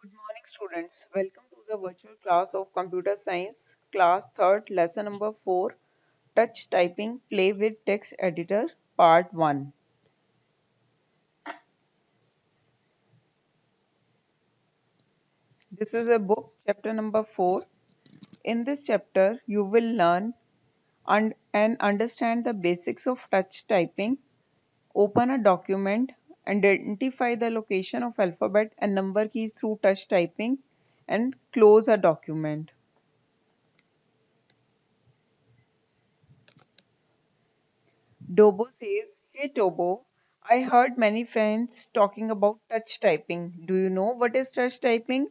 Good morning, students. Welcome to the virtual class of Computer Science, class 3rd, lesson number 4, Touch Typing, Play with Text Editor, part 1. This is a book, chapter number 4. In this chapter, you will learn and understand the basics of touch typing, open a document, identify the location of alphabet and number keys through touch typing, and close a document. Dobo says, Hey Tobo, I heard many friends talking about touch typing. Do you know what is touch typing?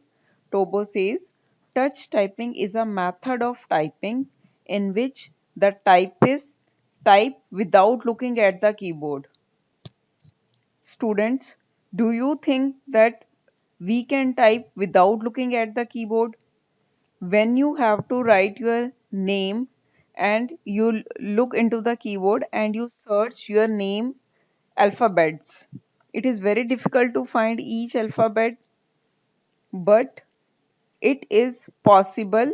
Tobo says, Touch typing is a method of typing in which the typist type without looking at the keyboard. Students, do you think that we can type without looking at the keyboard? When you have to write your name and you look into the keyboard and you search your name alphabets, it is very difficult to find each alphabet, but it is possible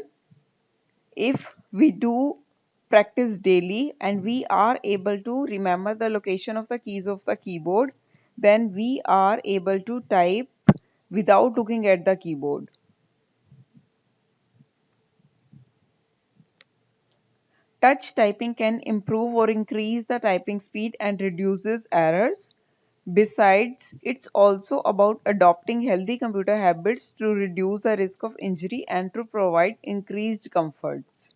if we do practice daily and we are able to remember the location of the keys of the keyboard, then we are able to type without looking at the keyboard. Touch typing can improve or increase the typing speed and reduces errors. Besides, it's also about adopting healthy computer habits to reduce the risk of injury and to provide increased comforts.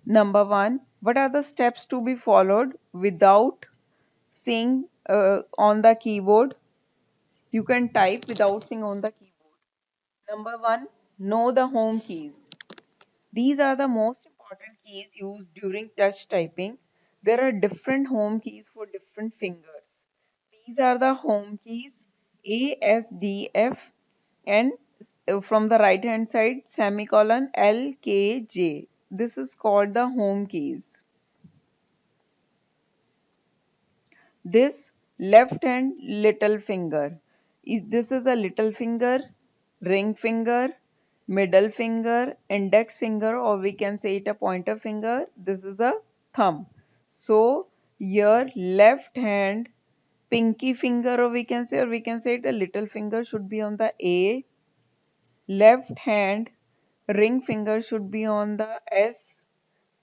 Number one, what are the steps to be followed without seeing on the keyboard? You can type without seeing on the keyboard. Number one, know the home keys. These are the most important keys used during touch typing. There are different home keys for different fingers. These are the home keys A, S, D, F, and from the right hand side semicolon L, K, J. This is called the home keys. This left hand little finger. This is a little finger, ring finger, middle finger, index finger, or we can say it a pointer finger. This is a thumb. So your left hand pinky finger, or we can say it a little finger, should be on the A. Left hand ring finger should be on the S.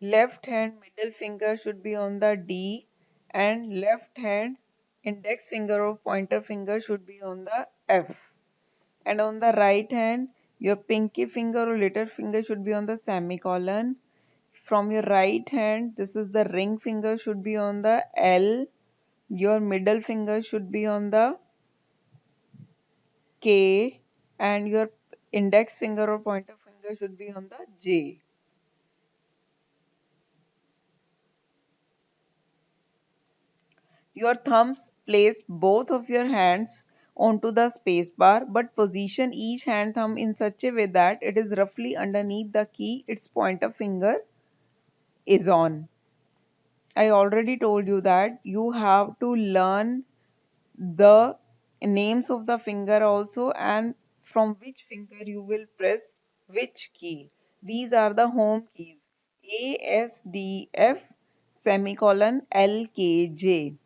Left hand middle finger should be on the D, and left hand index finger or pointer finger should be on the F. And on the right hand, your pinky finger or little finger should be on the semicolon. From your right hand, this is the ring finger should be on the L. Your middle finger should be on the K, and your index finger or pointer finger should be on the J. Your thumbs place both of your hands onto the space bar, but position each hand thumb in such a way that it is roughly underneath the key its pointer finger is on. I already told you that you have to learn the names of the finger also and from which finger you will press which key. These are the home keys A, S, D, F, semicolon, L, K, J.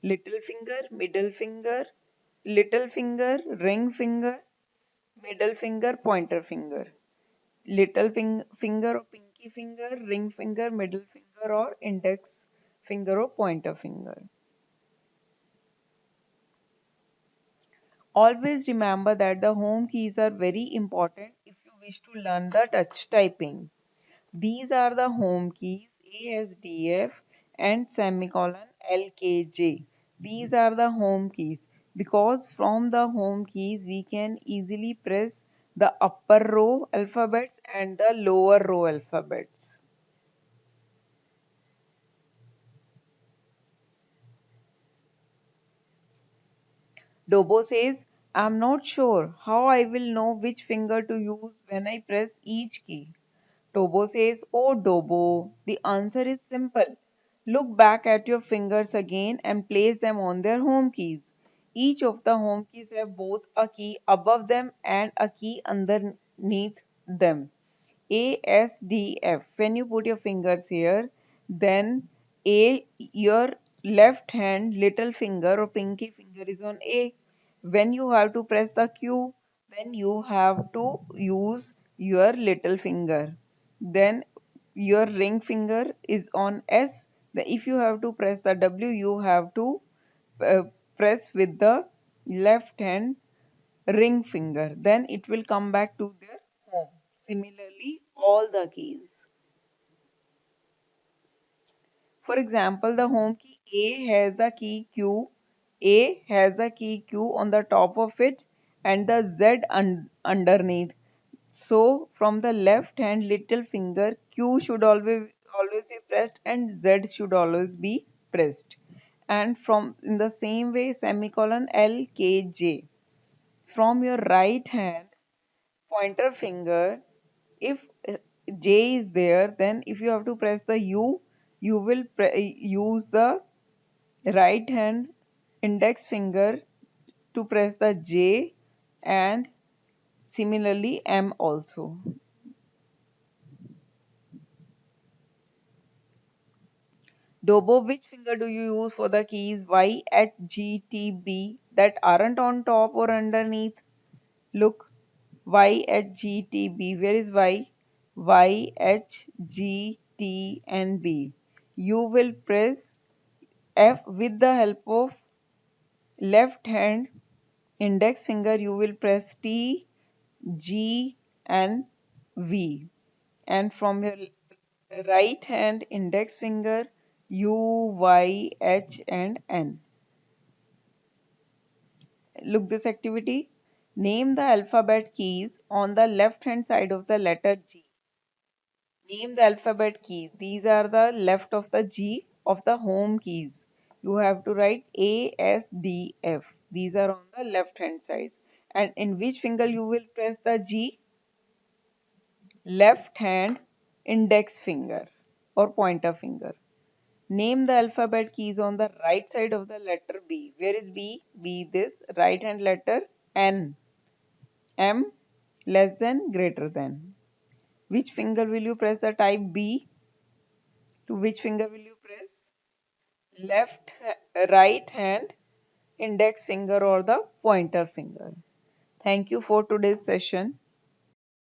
Little finger, ring finger, middle finger, pointer finger. Finger or pinky finger, ring finger, middle finger or index finger or pointer finger. Always remember that the home keys are very important if you wish to learn the touch typing. These are the home keys ASDF and semicolon LKJ. These are the home keys because from the home keys we can easily press the upper row alphabets and the lower row alphabets. Dobo says, I'm not sure how I will know which finger to use when I press each key. Tobo says, Oh Dobo, the answer is simple. Look back at your fingers again and place them on their home keys. Each of the home keys have both a key above them and a key underneath them. A, S, D, F. When you put your fingers here, then A, your left hand little finger or pinky finger is on A. When you have to press the Q, then you have to use your little finger. Then your ring finger is on S. If you have to press the W, you have to uh, press with the left hand ring finger. Then it will come back to their home. Similarly, all the keys. For example, the home key A has the key Q. A has the key Q on the top of it and the Z underneath. So from the left hand little finger, Q should always be pressed and Z should always be pressed. And from in the same way, semicolon L K J. From your right hand pointer finger, if J is there, then if you have to press the U, you will use the right hand index finger to press the J, and similarly M also. Dobo, which finger do you use for the keys Y, H, G, T, B that aren't on top or underneath? Look, Y, H, G, T, B. Where is Y? Y, H, G, T, and B. You will press F with the help of left hand index finger. You will press T, G, and V. And from your right hand index finger, U, Y, H, and N. Look this activity. Name the alphabet keys on the left hand side of the letter G. Name the alphabet keys. These are the left of the G of the home keys. You have to write A, S, D, F. These are on the left hand side. And in which finger you will press the G? Left hand index finger or pointer finger. Name the alphabet keys on the right side of the letter B. Where is B? B this right hand letter N. M less than greater than. Which finger will you press the type B? To which finger will you press? Left, right hand index finger or the pointer finger. Thank you for today's session.